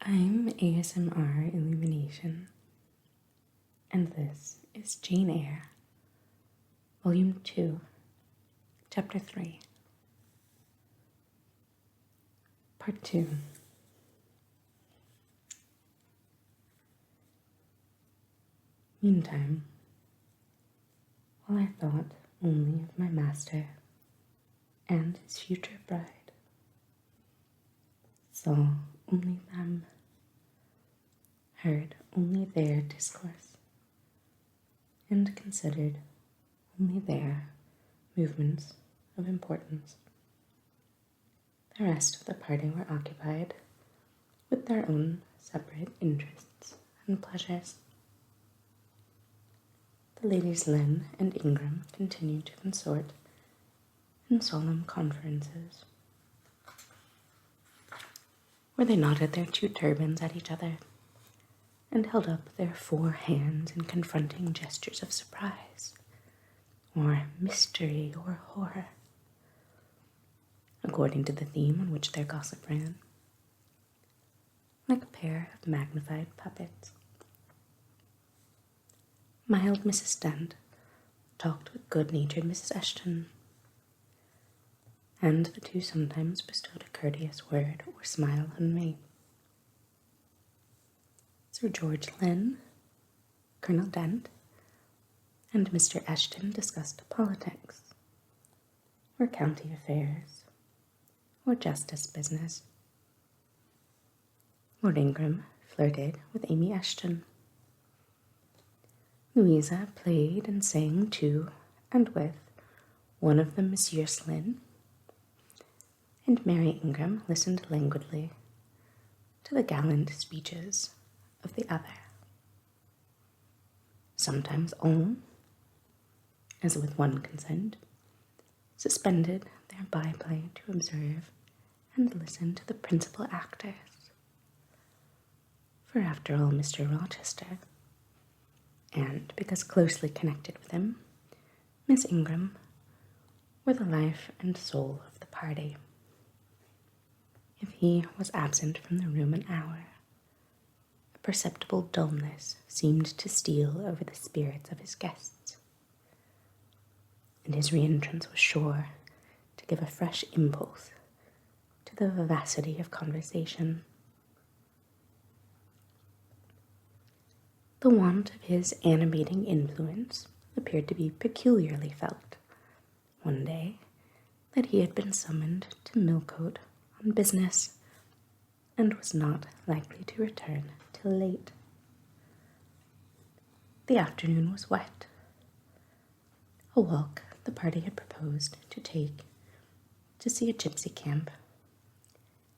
I'm ASMR Illumination, and this is Jane Eyre, Volume 2, Chapter 3, Part 2. Meantime, while I thought only of my master and his future bride, saw only them, heard only their discourse, and considered only their movements of importance. The rest of the party were occupied with their own separate interests and pleasures. The ladies Lynn and Ingram continued to consort in solemn conferences, where they nodded their two turbans at each other and held up their four hands in confronting gestures of surprise, or mystery, or horror, according to the theme on which their gossip ran, like a pair of magnified puppets. Mild Mrs. Dent talked with good-natured Mrs. Eshton, and the two sometimes bestowed a courteous word or smile on me. Sir George Lynn, Colonel Dent, and Mr. Eshton discussed politics, or county affairs, or justice business. Lord Ingram flirted with Amy Eshton. Louisa played and sang to and with one of the Messieurs Lynn, and Mary Ingram listened languidly to the gallant speeches of the other. Sometimes all, as with one consent, suspended their byplay to observe and listen to the principal actors. For after all, Mr. Rochester, and because closely connected with him, Miss Ingram, were the life and soul of the party. If he was absent from the room an hour, a perceptible dullness seemed to steal over the spirits of his guests, and his re-entrance was sure to give a fresh impulse to the vivacity of conversation. The want of his animating influence appeared to be peculiarly felt one day that he had been summoned to Millcote on business and was not likely to return till late. The afternoon was wet. A walk the party had proposed to take to see a gypsy camp,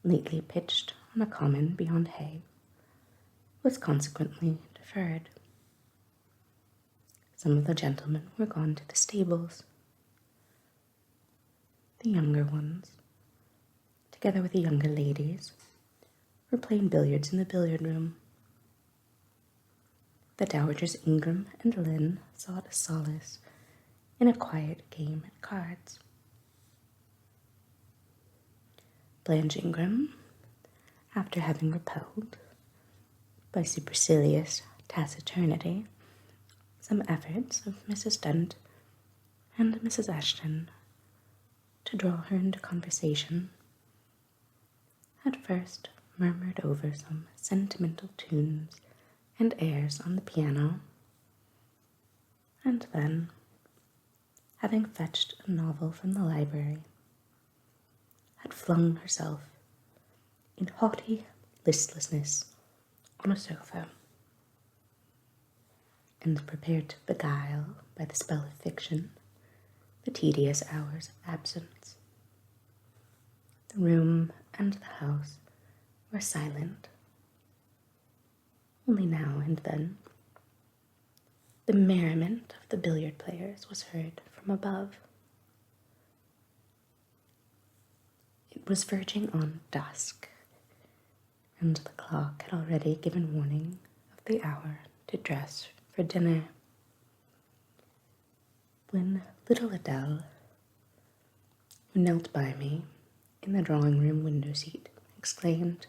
lately pitched on a common beyond Hay, was consequently deferred. Some of the gentlemen were gone to the stables. The younger ones, together with the younger ladies, were playing billiards in the billiard room. The dowagers Ingram and Lynn sought a solace in a quiet game at cards. Blanche Ingram, after having repelled, by supercilious taciturnity, some efforts of Mrs. Dent and Mrs. Eshton to draw her into conversation, at first murmured over some sentimental tunes and airs on the piano, and then, having fetched a novel from the library, had flung herself in haughty listlessness on a sofa, and prepared to beguile, by the spell of fiction, the tedious hours of absence. The room and the house were silent. Only now and then the merriment of the billiard players was heard from above. It was verging on dusk, and the clock had already given warning of the hour to dress for dinner, when little Adele, who knelt by me in the drawing-room window seat, exclaimed,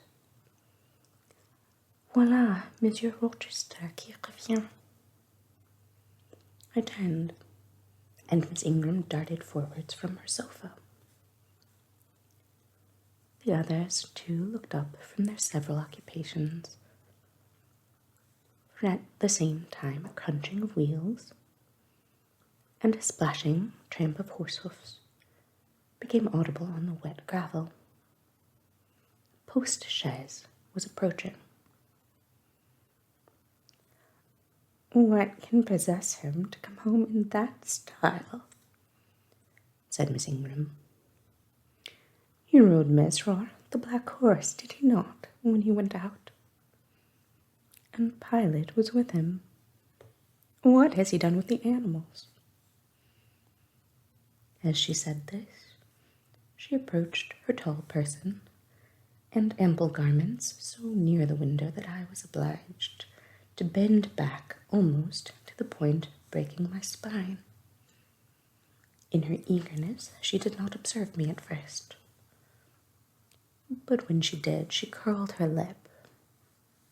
Voilà, Monsieur Rochester qui revient. I turned, and Miss Ingram darted forwards from her sofa. The others, too, looked up from their several occupations, for at the same time a crunching of wheels and a splashing tramp of horse hoofs became audible on the wet gravel. A post-chaise was approaching. "What can possess him to come home in that style?" said Miss Ingram. "He rode Mesrour, the black horse, did he not, when he went out? And Pilot was with him. What has he done with the animals?" As she said this, she approached her tall person and ample garments so near the window that I was obliged to bend back almost to the point of breaking my spine. In her eagerness, she did not observe me at first, but when she did, she curled her lip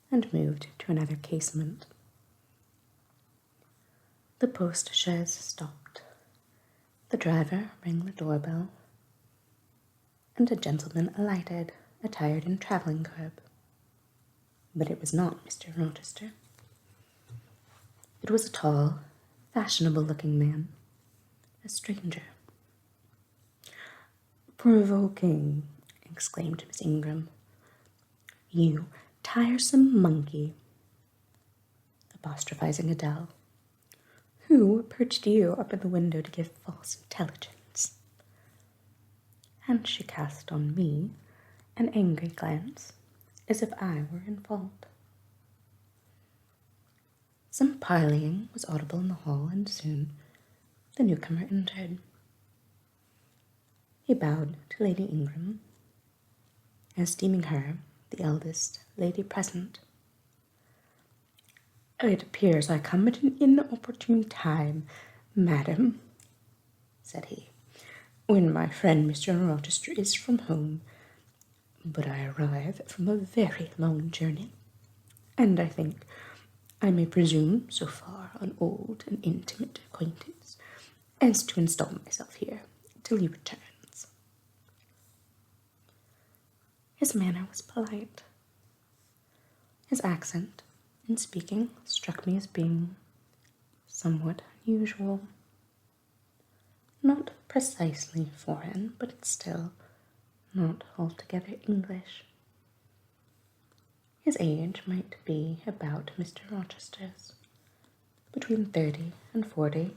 and moved to another casement. The post-chaise stopped. The driver rang the doorbell, and a gentleman alighted, attired in travelling garb. But it was not Mr. Rochester. It was a tall, fashionable-looking man, a stranger. "Provoking!" exclaimed Miss Ingram. "You tiresome monkey!" apostrophizing Adele. "Who perched you up in the window to give false intelligence?" And she cast on me an angry glance, as if I were in fault. Some parleying was audible in the hall, and soon the newcomer entered. He bowed to Lady Ingram, as deeming her the eldest lady present. "It appears I come at an inopportune time, madam," said he, "when my friend Mr. Rochester is from home. But I arrive from a very long journey, and I think I may presume so far on old and intimate acquaintance as to install myself here till he returns." His manner was polite. His accent in speaking struck me as being somewhat unusual. Not precisely foreign, but still not altogether English. His age might be about Mr. Rochester's, between 30 and 40.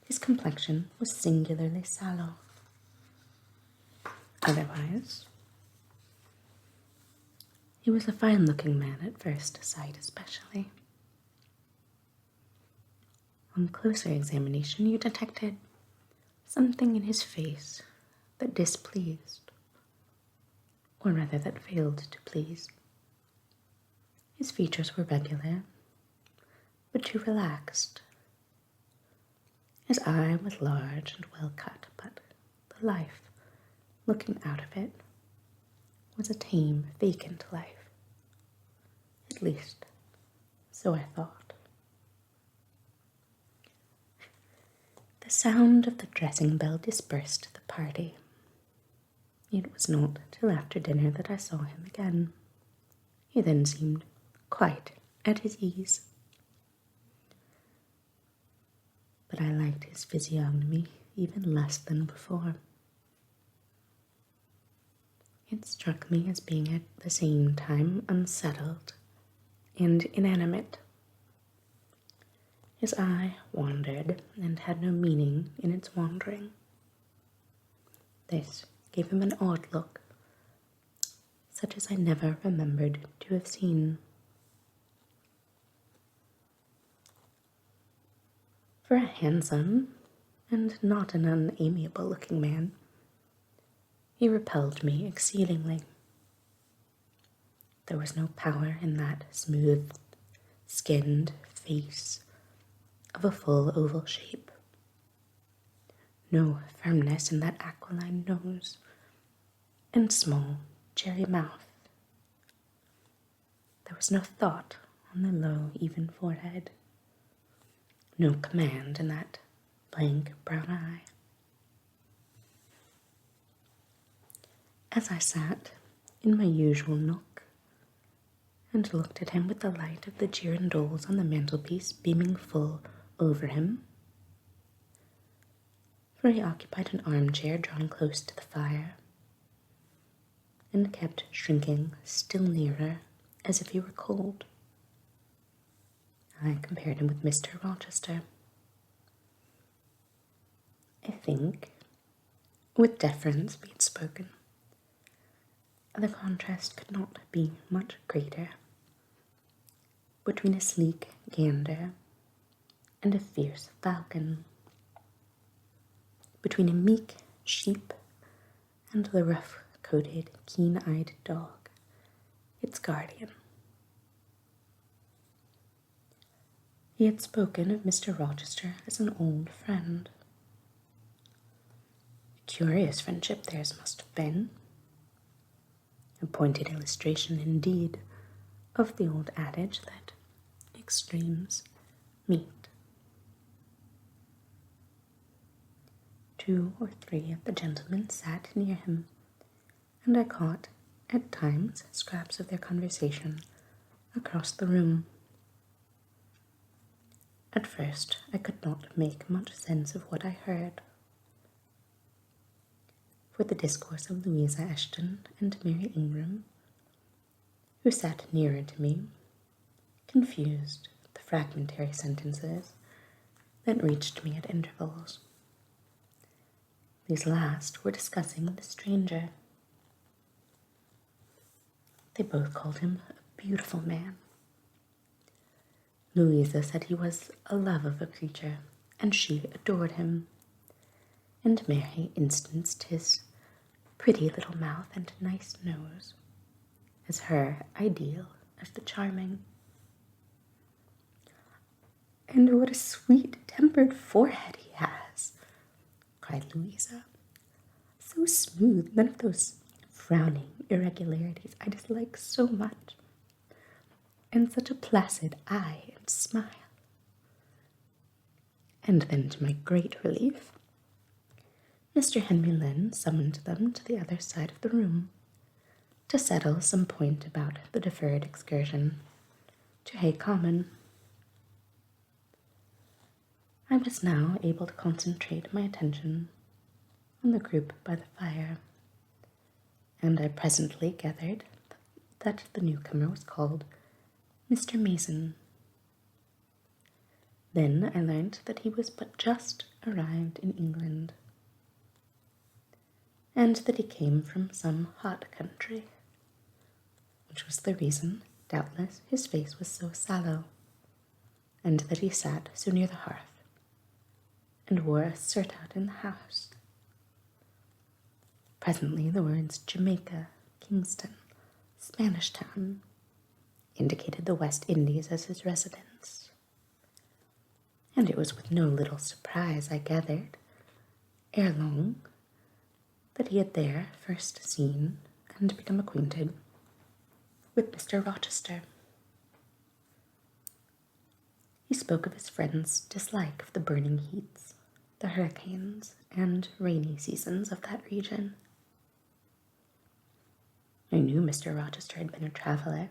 His complexion was singularly sallow. Otherwise, he was a fine-looking man at first sight especially. On closer examination you detected something in his face that displeased, or rather that failed to please. His features were regular, but too relaxed. His eye was large and well cut, but the life looking out of it was a tame, vacant life. At least, so I thought. The sound of the dressing bell dispersed the party. It was not till after dinner that I saw him again. He then seemed quite at his ease. But I liked his physiognomy even less than before. It struck me as being at the same time unsettled and inanimate. His eye wandered and had no meaning in its wandering. This gave him an odd look, such as I never remembered to have seen. For a handsome and not an unamiable-looking man, he repelled me exceedingly. There was no power in that smooth-skinned face of a full oval shape, no firmness in that aquiline nose and small cherry mouth. There was no thought on the low, even forehead, no command in that blank brown eye. As I sat in my usual nook and looked at him with the light of the girandoles on the mantelpiece beaming full over him, for he occupied an armchair drawn close to the fire, and kept shrinking still nearer as if he were cold, I compared him with Mr. Rochester. I think, with deference be it spoken, the contrast could not be much greater between a sleek gander and a fierce falcon, between a meek sheep and the rough-coated, keen-eyed dog, its guardian. He had spoken of Mr. Rochester as an old friend. A curious friendship theirs must have been. A pointed illustration, indeed, of the old adage that extremes meet. 2 or 3 of the gentlemen sat near him, and I caught, at times, scraps of their conversation across the room. At first, I could not make much sense of what I heard, for the discourse of Louisa Eshton and Mary Ingram, who sat nearer to me, confused the fragmentary sentences that reached me at intervals. These last were discussing the stranger. They both called him a beautiful man. Louisa said he was a love of a creature, and she adored him, and Mary instanced his pretty little mouth and nice nose as her ideal of the charming. "And what a sweet-tempered forehead he has," cried Louisa. "So smooth, none of those frowning irregularities I dislike so much. And such a placid eye and smile." And then, to my great relief, Mr. Henry Lynn summoned them to the other side of the room to settle some point about the deferred excursion to Hay Common. I was now able to concentrate my attention on the group by the fire, and I presently gathered that the newcomer was called Mr. Mason. Then I learnt that he was but just arrived in England, and that he came from some hot country, which was the reason, doubtless, his face was so sallow, and that he sat so near the hearth, and wore a surtout in the house. Presently the words Jamaica, Kingston, Spanish Town indicated the West Indies as his residence, and it was with no little surprise I gathered, ere long, that he had there first seen and become acquainted with Mr. Rochester. He spoke of his friend's dislike of the burning heats, the hurricanes, and rainy seasons of that region. I knew Mr. Rochester had been a traveller.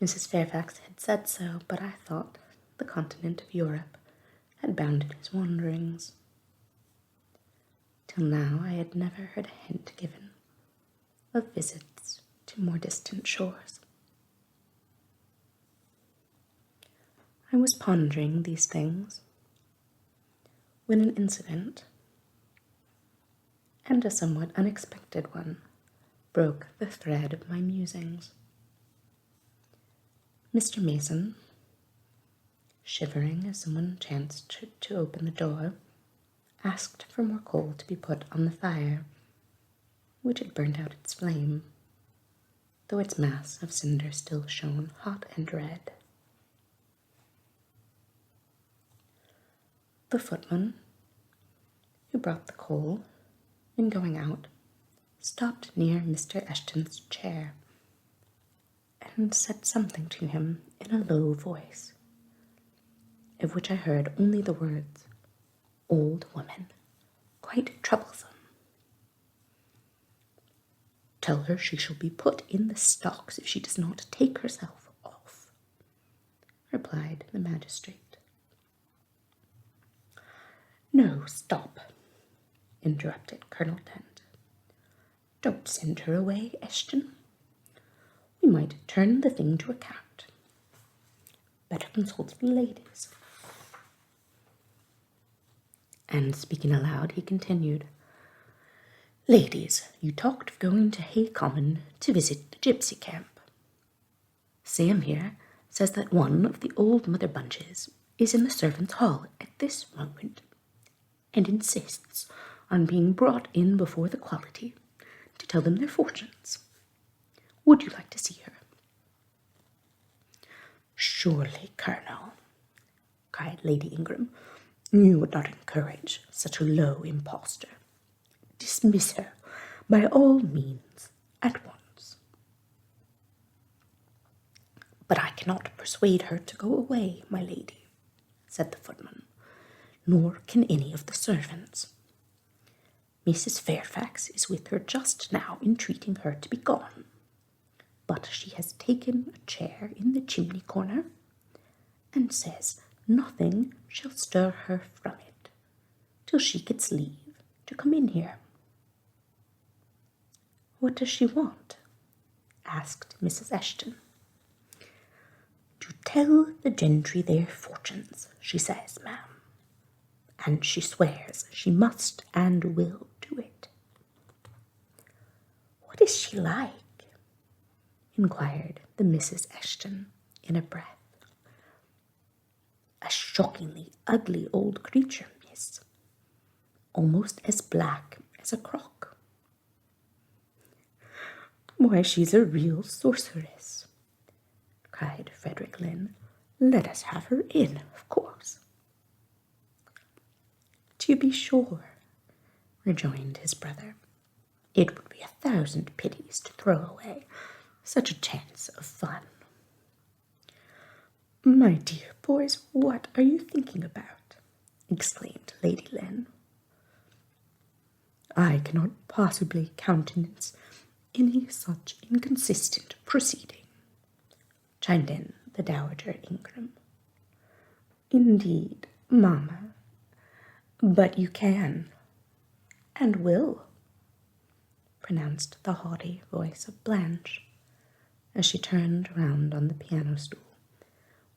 Mrs. Fairfax had said so, but I thought the continent of Europe had bounded his wanderings. Till now I had never heard a hint given of visits to more distant shores. I was pondering these things when an incident, and a somewhat unexpected one, broke the thread of my musings. Mr. Mason, shivering as someone chanced to open the door, asked for more coal to be put on the fire, which had burnt out its flame, though its mass of cinder still shone hot and red. The footman, who brought the coal, in going out, stopped near Mr. Eshton's chair, and said something to him in a low voice, of which I heard only the words, "Old woman, quite troublesome." "Tell her she shall be put in the stocks if she does not take herself off," replied the magistrate. "No, stop," interrupted Colonel Dent. "Don't send her away, Eshton. We might turn the thing to account. Better consult the ladies." And speaking aloud, he continued, "Ladies, you talked of going to Hay Common to visit the gypsy camp. Sam here says that one of the old Mother Bunches is in the servants' hall at this moment, and insists on being brought in before the quality to tell them their fortunes. Would you like to see her?" "Surely, Colonel," cried Lady Ingram, "you would not encourage such a low impostor. Dismiss her, by all means, at once." "But I cannot persuade her to go away, my lady," said the footman, "nor can any of the servants. Mrs. Fairfax is with her just now entreating her to be gone, but she has taken a chair in the chimney corner, and says nothing shall stir her from it till she gets leave to come in here." "What does she want?" asked Mrs. Eshton. "To tell the gentry their fortunes, she says, ma'am, and she swears she must and will do it." "What is she like?" inquired the Mrs. Eshton in a breath. "A shockingly ugly old creature, miss, almost as black as a crock." "Why, she's a real sorceress," cried Frederick Lynn. "Let us have her in, of course." "To be sure," rejoined his brother. "It would be 1,000 pities to throw away such a chance of fun." "My dear boys, what are you thinking about?" exclaimed Lady Lynn. "I cannot possibly countenance any such inconsistent proceeding," chimed in the Dowager Ingram. "Indeed, mamma, but you can, and will," pronounced the haughty voice of Blanche, as she turned round on the piano stool,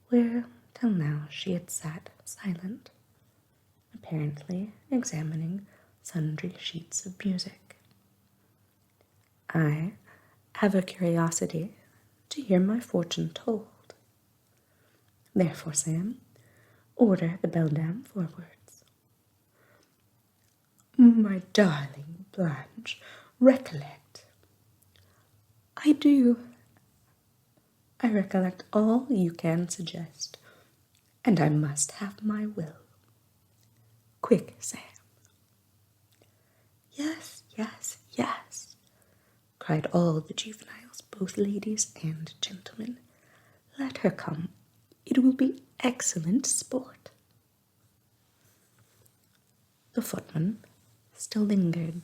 where till now she had sat silent, apparently examining sundry sheets of music. "I have a curiosity to hear my fortune told. Therefore, Sam, order the beldam forwards." "My darling Blanche, recollect." "I do. I recollect all you can suggest, and I must have my will. Quick, Sam." "Yes, yes, yes," cried all the juveniles, both ladies and gentlemen. "Let her come. It will be excellent sport." The footman still lingered.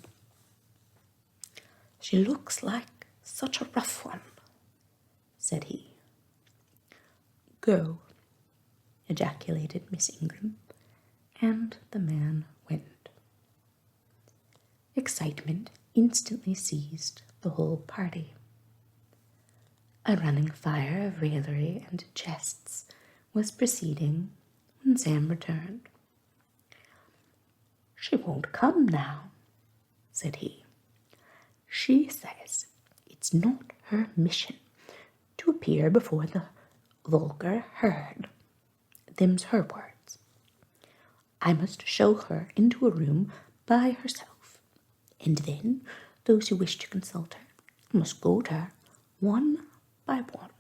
"She looks like such a rough one," said he. "Go," ejaculated Miss Ingram, and the man went. Excitement instantly seized the whole party. A running fire of raillery and jests was proceeding when Sam returned. "She won't come now," said he. "She says it's not her mission to appear before the vulgar herd. Them's her words. I must show her into a room by herself, and then those who wish to consult her must go to her one by one."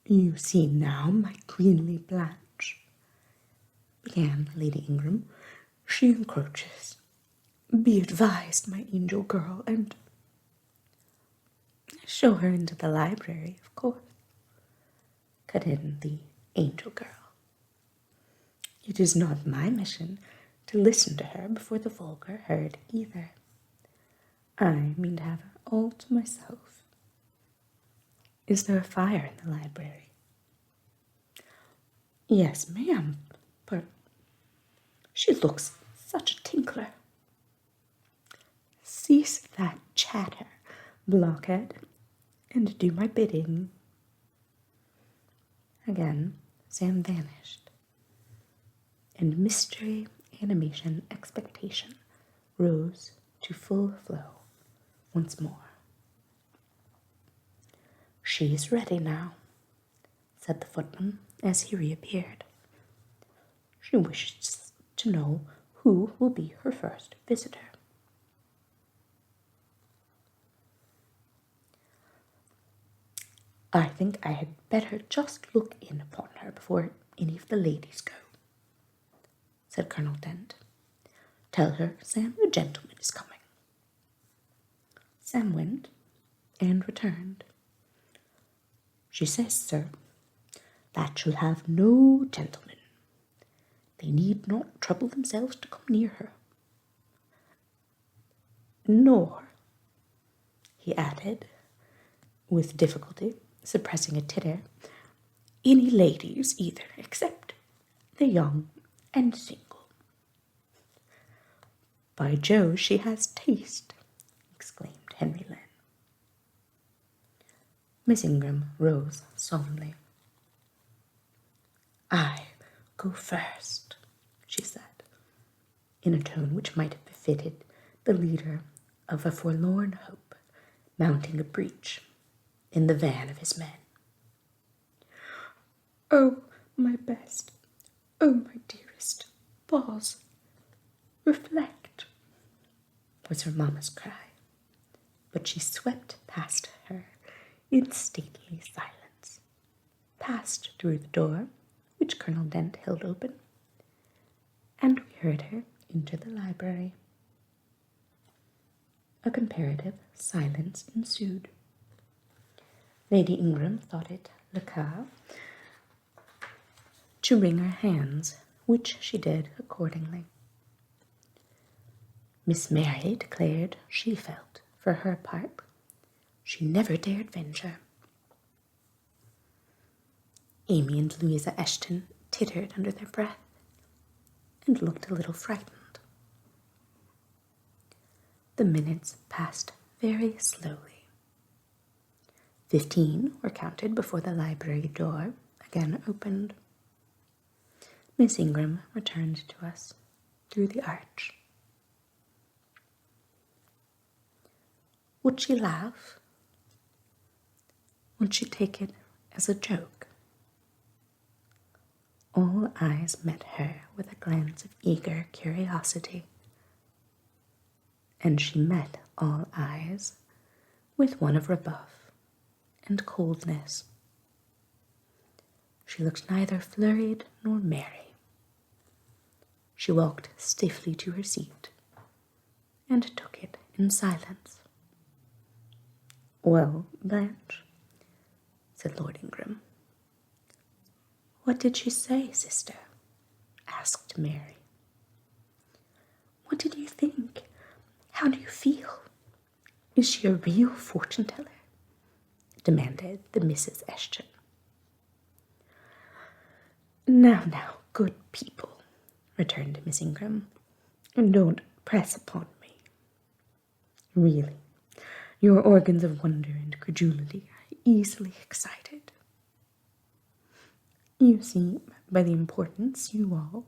"You see now, my queenly Blanche," began Lady Ingram. "She encroaches. Be advised, my angel girl, and—" Show her into the library, of course, cut in the angel girl. It is not my mission to listen to her before the vulgar herd either. I mean to have her all to myself. Is there a fire in the library? Yes, ma'am, but she looks such a tinkler. Cease that chatter, blockhead, and do my bidding. Again, Sam vanished, and mystery, animation, expectation rose to full flow once more. She is ready now, said the footman as he reappeared. She wishes to know who will be her first visitor. I think I had better just look in upon her before any of the ladies go, said Colonel Dent. Tell her, Sam, a gentleman is coming. Sam went and returned. She says, sir, that she'll have no gentlemen. They need not trouble themselves to come near her. Nor, he added, with difficulty, suppressing a titter, any ladies either, except the young and single. By Jove, she has taste, exclaimed Henry Lynn. Miss Ingram rose solemnly. I go first, she said, in a tone which might have befitted the leader of a forlorn hope mounting a breach in the van of his men. Oh, my best, oh, my dearest, pause, reflect, was her mamma's cry, but she swept past her in stately silence, passed through the door, which Colonel Dent held open, and we heard her into the library. A comparative silence ensued. Lady Ingram thought it le cas to wring her hands, which she did accordingly. Miss Mary declared she felt, for her part, she never dared venture. Amy and Louisa Eshton tittered under their breath, and looked a little frightened. The minutes passed very slowly. 15 were counted before the library door again opened. Miss Ingram returned to us through the arch. Would she laugh? Would she take it as a joke? All eyes met her with a glance of eager curiosity, and she met all eyes with one of rebuff and coldness. She looked neither flurried nor merry. She walked stiffly to her seat and took it in silence. Well, Blanche, said Lord Ingram. What did she say, sister? Asked Mary. What did you think? How do you feel? Is she a real fortune-teller? Demanded the Mrs. Eshton. Now, good people, returned Miss Ingram, don't press upon me. Really, your organs of wonder and credulity are easily excited. You seem, by the importance you all,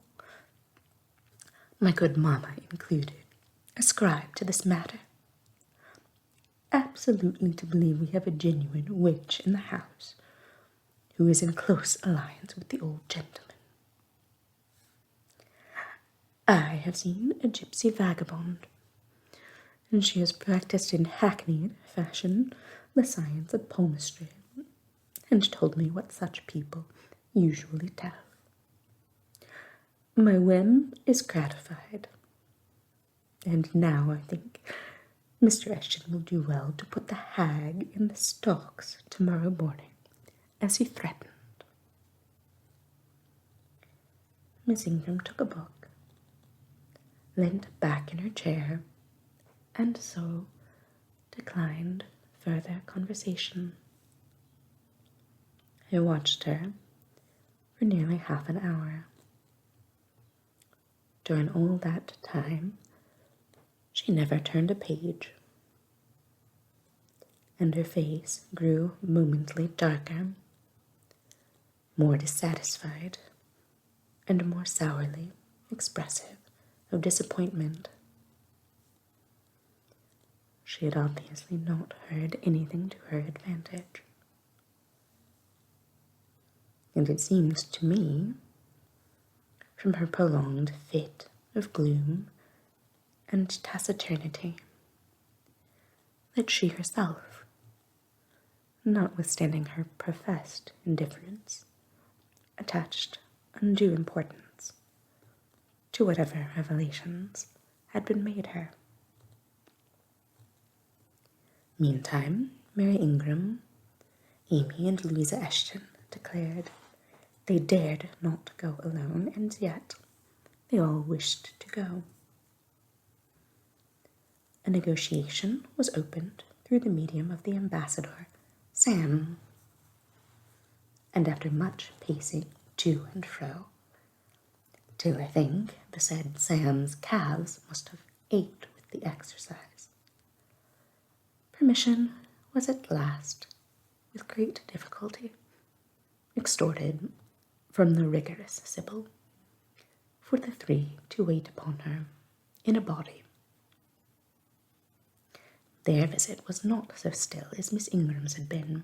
my good mamma included, ascribe to this matter, absolutely to believe we have a genuine witch in the house, who is in close alliance with the old gentleman. I have seen a gypsy vagabond, and she has practiced in hackneyed fashion the science of palmistry, and told me what such people usually tell. My whim is gratified, and now I think Mr. Eshton will do well to put the hag in the stocks tomorrow morning, as he threatened. Miss Ingram took a book, leant back in her chair, and so declined further conversation. I watched her for nearly half an hour. During all that time, she never turned a page, and her face grew momently darker, more dissatisfied, and more sourly expressive of disappointment. She had obviously not heard anything to her advantage. And it seems to me, from her prolonged fit of gloom and taciturnity, that she herself, notwithstanding her professed indifference, attached undue importance to whatever revelations had been made her. Meantime, Mary Ingram, Amy, and Louisa Eshton declared they dared not go alone, and yet they all wished to go. A negotiation was opened through the medium of the ambassador, Sam, and after much pacing to and fro, till I think the said Sam's calves must have ached with the exercise, permission was at last, with great difficulty, extorted from the rigorous Sybil, for the three to wait upon her in a body. Their visit was not so still as Miss Ingram's had been.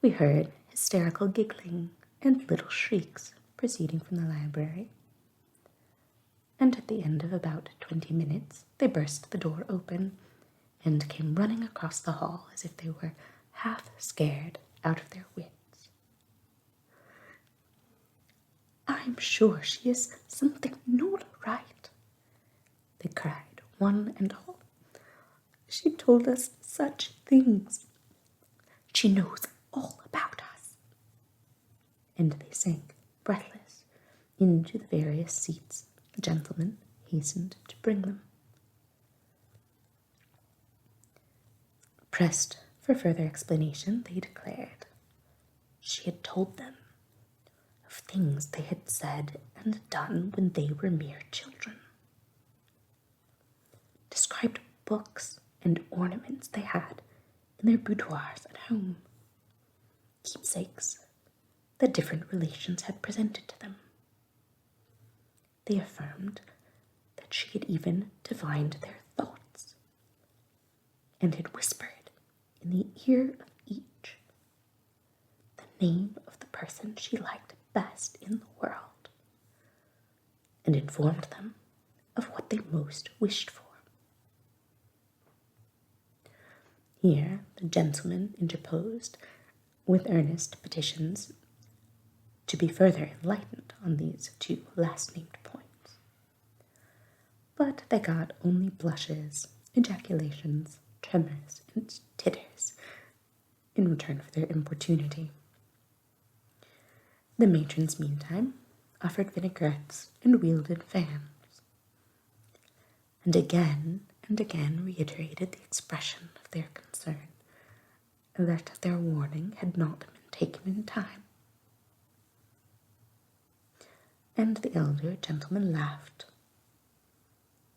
We heard hysterical giggling and little shrieks proceeding from the library, and at the end of about 20 minutes they burst the door open and came running across the hall as if they were half scared out of their wits. "I'm sure she is something not right," they cried, one and all. "She told us such things. She knows all about us." And they sank, breathless, into the various seats the gentleman hastened to bring them. Pressed for further explanation, they declared she had told them of things they had said and done when they were mere children, described books and ornaments they had in their boudoirs at home, keepsakes that different relations had presented to them. They affirmed that she had even divined their thoughts, and had whispered in the ear of each the name of the person she liked best in the world, and informed them of what they most wished for. Here the gentleman interposed with earnest petitions to be further enlightened on these two last-named points. But they got only blushes, ejaculations, tremors, and titters in return for their importunity. The matrons, meantime, offered vinaigrettes and wielded fans, and again reiterated the expression of their concern that their warning had not been taken in time. And the elder gentleman laughed,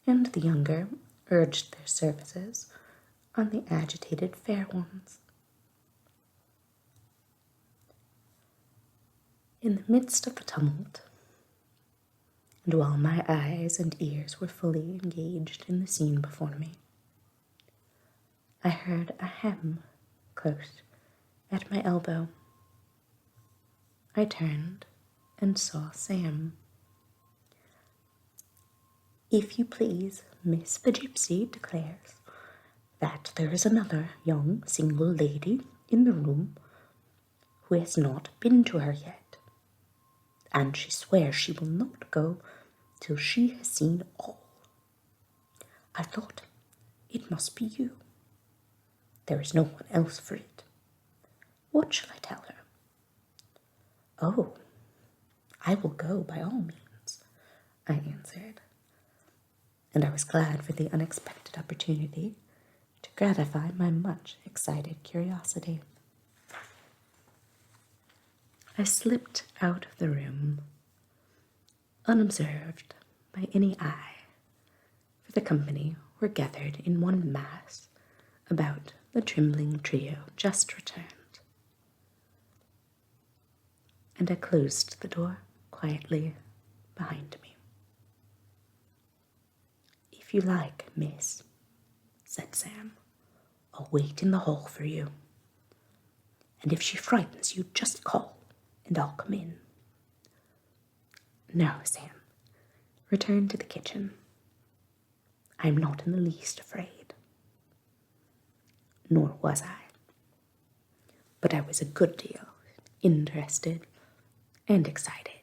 and the younger urged their services on the agitated fair ones. In the midst of the tumult, and while my eyes and ears were fully engaged in the scene before me, I heard a hem close at my elbow. I turned and saw Sam. "If you please, Miss the Gypsy declares that there is another young single lady in the room who has not been to her yet, and she swears she will not go till she has seen all. I thought It must be you. There is no one else for it. What shall I tell her? Oh, I will go by all means, I answered, and I was glad for the unexpected opportunity to gratify my much excited curiosity. I slipped out of the room, unobserved by any eye, for the company were gathered in one mass about the trembling trio just returned, and I closed the door quietly behind me. If you like, miss, said Sam, I'll wait in the hall for you. And if she frightens you, just call, and I'll come in. No, Sam, return to the kitchen. I am not in the least afraid. Nor was I. But I was a good deal interested and excited.